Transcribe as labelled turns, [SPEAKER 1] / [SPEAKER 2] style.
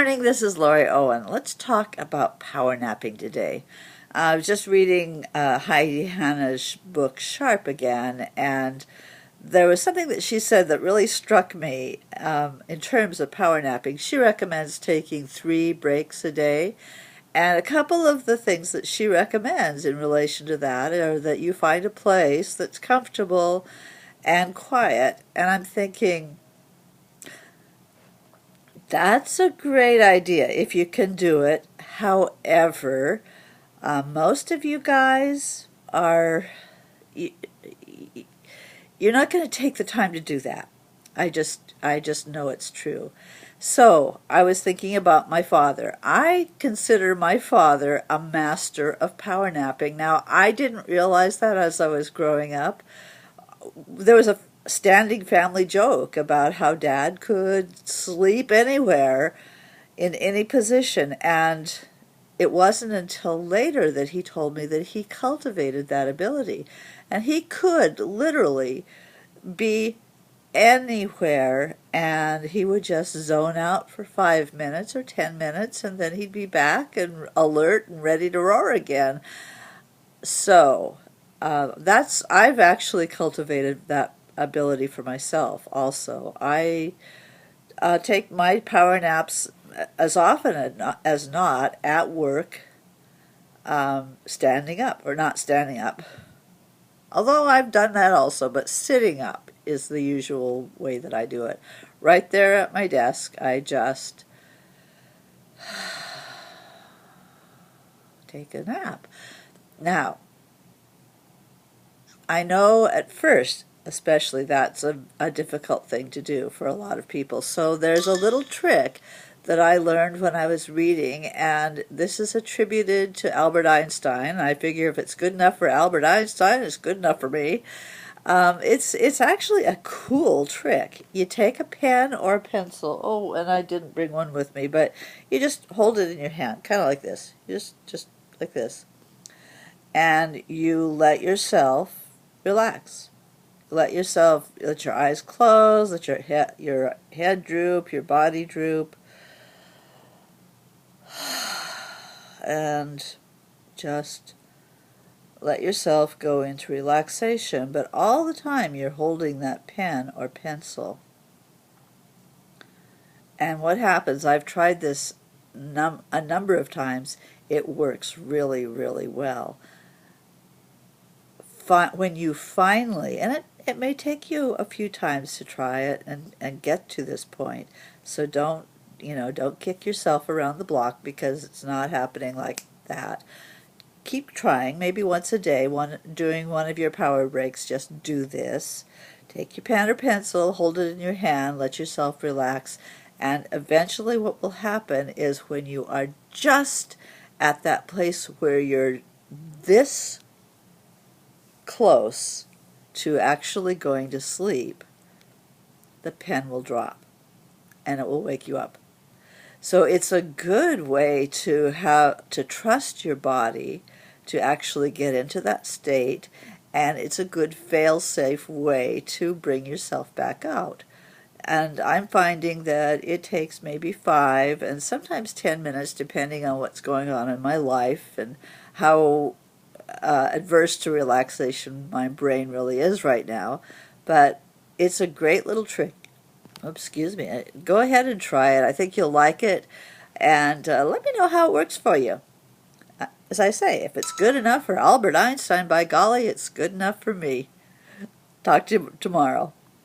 [SPEAKER 1] morning, this is Lori Owen. Let's talk about power napping today. I was just reading Heidi Hanna's book, Sharp, again, and there was something that she said that really struck me in terms of power napping. She recommends taking 3 breaks a day, and a couple of the things that she recommends in relation to that are that you find a place that's comfortable and quiet, and I'm thinking, that's a great idea if you can do it. However, most of you guys are, you're not going to take the time to do that. I just know it's true. So I was thinking about my father. I consider my father a master of power napping. Now, I didn't realize that as I was growing up. There was a standing family joke about how Dad could sleep anywhere in any position, and it wasn't until later that he told me that he cultivated that ability, and he could literally be anywhere and he would just zone out for 5 minutes or 10 minutes, and then he'd be back and alert and ready to roar again. So I've actually cultivated that ability for myself also. I take my power naps as often as not at work, standing up or not standing up. Although I've done that also, but sitting up is the usual way that I do it. Right there at my desk, I just take a nap. Now, I know at first, especially, that's a difficult thing to do for a lot of people. So there's a little trick that I learned when I was reading, and this is attributed to Albert Einstein. I figure if it's good enough for Albert Einstein, it's good enough for me. It's actually a cool trick. You take a pen or a pencil. Oh, and I didn't bring one with me, but you just hold it in your hand, kind of like this. Just like this. And you let yourself relax. Let your eyes close, let your head droop, your body droop, and just let yourself go into relaxation. But all the time you're holding that pen or pencil. And what happens, I've tried this a number of times, it works really, really well. When you finally, and it may take you a few times to try it and get to this point, so don't kick yourself around the block because it's not happening like that. Keep trying, maybe once a day, during one of your power breaks, just do this. Take your pen or pencil, hold it in your hand, let yourself relax, and eventually what will happen is when you are just at that place where you're this close to actually going to sleep, the pen will drop and it will wake you up. So it's a good way to trust your body to actually get into that state, and it's a good fail-safe way to bring yourself back out. And I'm finding that it takes maybe 5 and sometimes 10 minutes depending on what's going on in my life and how adverse to relaxation my brain really is right now. But it's a great little trick. Oops, excuse me. Go ahead and try it. I think you'll like it, and let me know how it works for you. As I say, if it's good enough for Albert Einstein, by golly, it's good enough for me. Talk to you tomorrow.